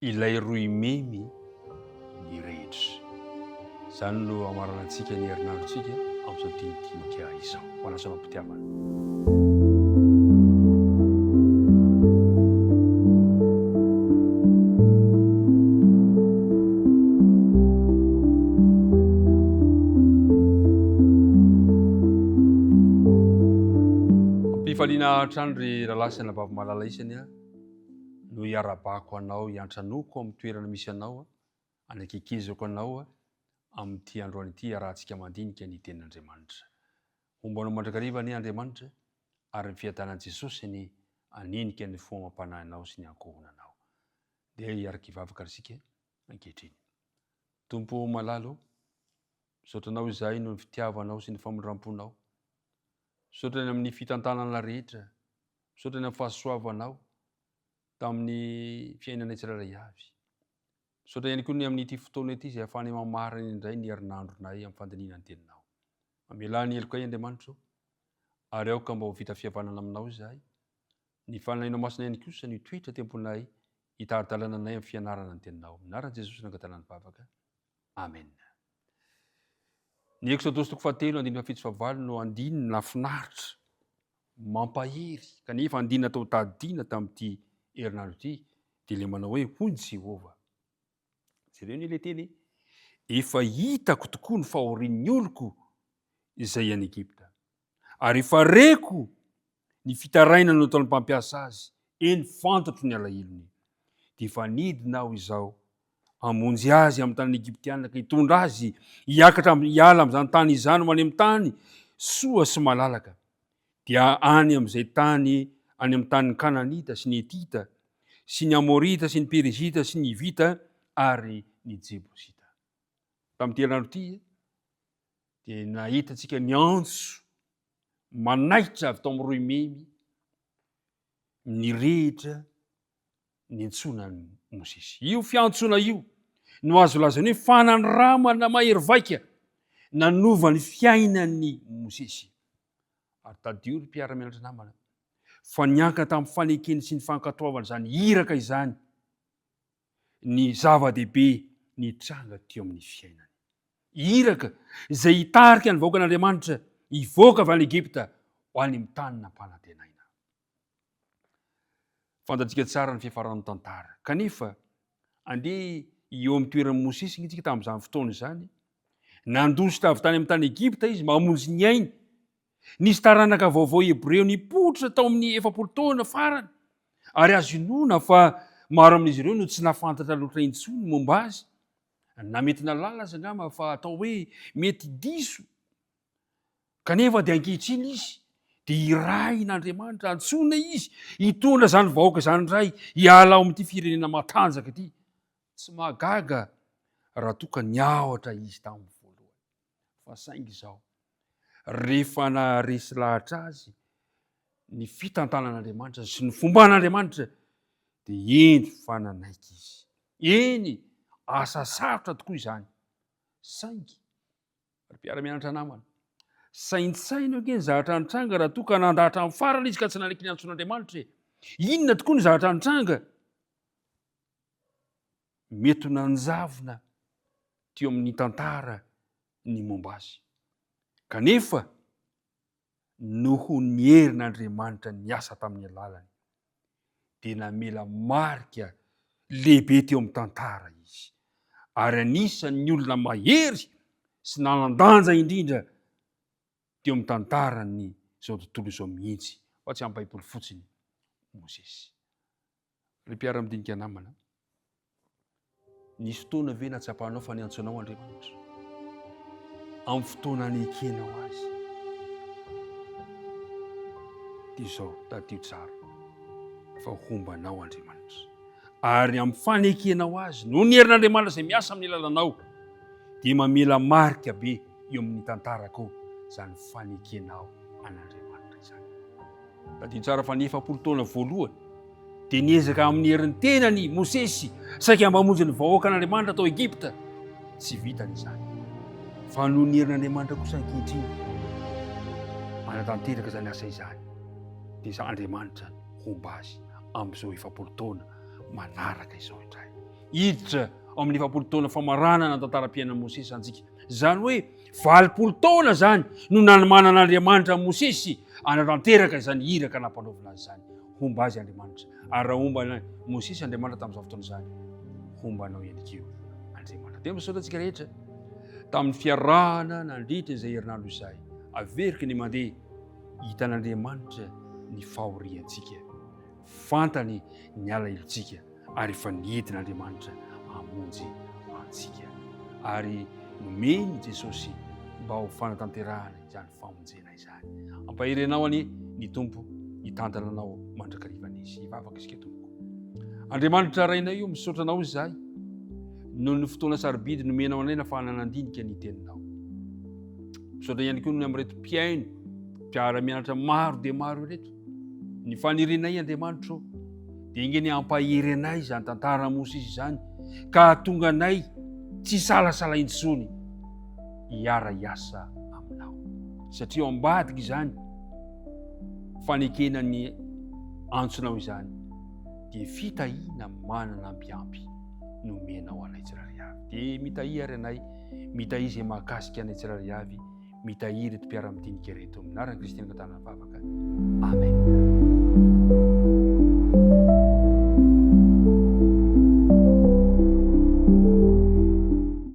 ilay roy memy ny rehetra. Izany no amaranantsika ny herinandrontsika amin'izao dinidiniky izao. Ho anao soalam-pitiavana. Ampifaliana hatrany ry rahalasina baba malala isany no hiarabako anao hiantranoko amin'ny toerana misy anao anakikezako anao amin'ity androany ity arahantsika mandinika ny tenin'Andriamanitra. Ombanao mandrakariva ny Andriamanitra ary ny fiadanan'i Jesosy ny anenika ny foamam-panahinao sy ny ankohonanao. Dia hiaraka hivavaka risika ankehitriny. Tompo malalo, misaotranao izahay no ny fitiavanao sy ny famondram-ponao. Misaotrany amin'ny fitantanana rehetra, misaotrany amin'ny fahasoavanao tamin'ny fiainana tsirairay avy. Misaotra ihany koa ny amin'ity fotoana ity izay ahafahany mamarina indray ny herinandronay amin'ny fandiniana ny teninao. Amelany heloko ay Andriamanitra ary aoka mba ho vita fihavanana aminao izahay. Ny fananainao masina ihany kosa ny toetra temponay hitari-dalana anay amin'ny fianarana ny teninao. Anaran'i Jesosy nangatana ny vavaka. Amen. Ny Exodosy 4:1-7 no andinina nafinaritra, mampahery, kanefa andinina tao tadina tamin'ity herinandro ity, dia ilay manao hoe hoy Jehovah. Jereo ny ilay teny, efa hitako tokoa ny fahorian'ny oloko izay any Egypta, ary efa reko ny fitarainana nataon'ny mpampiasa azy, eny fantatro ny alahilony. Dia efa nidina aho izao hamonjy azy amin'ny tany Egyptiana ka hitondra azy hiakatra hiala amin'izany tany izany ho any amin'ny tany soa sy malalaka, dia any amin'izay tany any amin'ny tany Kananita sy ny Etita sy ny Amorita sy ny Perizita sy ny Hivita ary ny Jebosita. Tamin'ity herinandro ity dia nahitatsika ny antso manaitra avy tao amin'ny roy memy ny rehetra ny antsonan'ny Mosesy. Io fiantsona io no azo lazany hoe fanandramana mahery vaika nanovany fiainan'ny Mosesy. Ary tadio ry mpiara-mianatra namana fa niankina tamin'ny fanekeny sy ny fankatoavana izany iraka izany ny zava-dehibe ny tranga teo amin'ny fiainany. Iraka izay hitarika ny vahoakan'Andriamanitra hivoaka avy any Egypta ho any amin'ny tany nampanantenaina. Fantatsika tsara ny fiafaran'ny tantara. Kanefa andeha eo amin'ny toeran'ny Mosesy itsika tamin'izany fotoana izany, nandositra avy tany amin'ny tany Egypta izy mamonjy ny ainy. Nisy taranaka vaovao Hebreo nipoitra tao amin'ny 7 taona farany, ary azo inoana fa maro amin'izy ireo no tsy nafantatra loatra intsony momba azy. Na mety nalala aza angamba fa atao hoe mety diso. Kanefa dia ankehitriny izy dia irahin'Andriamanitra, antsona izy hitondra izany vahoaka izany indray hiala ao amin'ity firenena matanjaka ity. Tsy mahagaga raha toa ka niaotra izy tamin'ny voalohany. Fa saingy izao, rehefa naharesy lahatra azy ny fitantanan'Andriamanitra sy ny fomban'Andriamanitra dia eny fananaiky izy. Eny asa sarotra tokoa izany. Saingy, ry mpiara-mianatra namana, saintsaina ake ny zavatra nitranga raha toa ka nandahatra amin'ny farana izy ka tsy nanaiky ny antson'Andriamanitra. Inona tokoa ny zavatra nitranga? Mety ho nanjavona teo amin'ny tantara ny momba azy. Kanefa noho ny herin'Andriamanitra ny asa tamin'ny alalany dia namela marika lehibe teo amin'ny tantara izy. Ary anisan'ny olona mahery sy nanan-danja indrindra teo amin'ny tantarany izao tontolo izao mihitsy, fa tsy amin'ny Baiboly fotsiny, Mosesy. Ry mpiara-midinika namana, nisy fotoana ve natsapahanao fa niantso anao Andriamanitra? Amin'ny fotoana anekenao azy. Dia izao tadio tsara fa hombanao Andriamanitra. Ary amin'ny fanekenao azy, noho ny herin'Andriamanitra izay miasa amin'ny alalanao, dia mamela marika be eo amin'ny tantarako izany fanekenao an'Andriamanitra izany. Tadio tsara fa ny 7 taona voalohany dia niezaka amin'ny herin'ny tenany Mosesy saika mba hamonjy ny vahoakan'Andriamanitra tao Egypta. Tsy vitany izany. Fa noho ny herin'Andriamanitra kosa ankehitriny manatanteraka izany asa izany, dia Andriamanitra homba azy amin'izao 7 taona manaraka izao indray. hiditra ao amin'ny 20 taona famaranana tantaram-piainana Mosesy antsika. Zany hoe 20 taona zany no nanomanan'Andriamanitra Mosesy anatanteraka izany iraka nampanaovina azy zany. Homba azy Andriamanitra. Ary raha homba Mosesy Andriamanitra tamin'izao fotoana zany, hombanao ihany keo Andriamanitra. Dia misaotra antsika rehetra tamin'ny fiarahana nandritra izay herinandro izay, averiky ny mandeha hitan'Andriamanitra ny fahoriantsika, fantany ny alahelo-tsika, ary efa nientin'Andriamanitra hamonjy antsika, ary nomeny Jesosy mba ho fanatanterahana izany famonjena izany. Ampahirenao any ny Tompo hitantana anao mandrakarivan'izy. Hivavaka isika Tompoko. Andriamanitra rainay io misaotra anao izahay noho ny fotoana sarobidy nomenao anay nahafahana nandinika ny teninao. Misaotra ihany koa ny amin'reto mpiaino, mpiara-mianatra maro dia maro ireto. Ny fanirenay Andriamanitra dia ingeny ampahery anay izany tantara Mosesy izany, ka tonga anay tsy salasala intsony hiara hiasa aminao. Satria ambadika izany fanekena ny antsonao izany dia fitahiana manana ampiampy nomenao anay tsirairay avy. Dia mitahy ary anay, mitahy izay mahakasika anay tsirairay avy, mitahy reto mpiara-midinika reto. Amin'ny anaran'i Kristy Angatana Vavaka.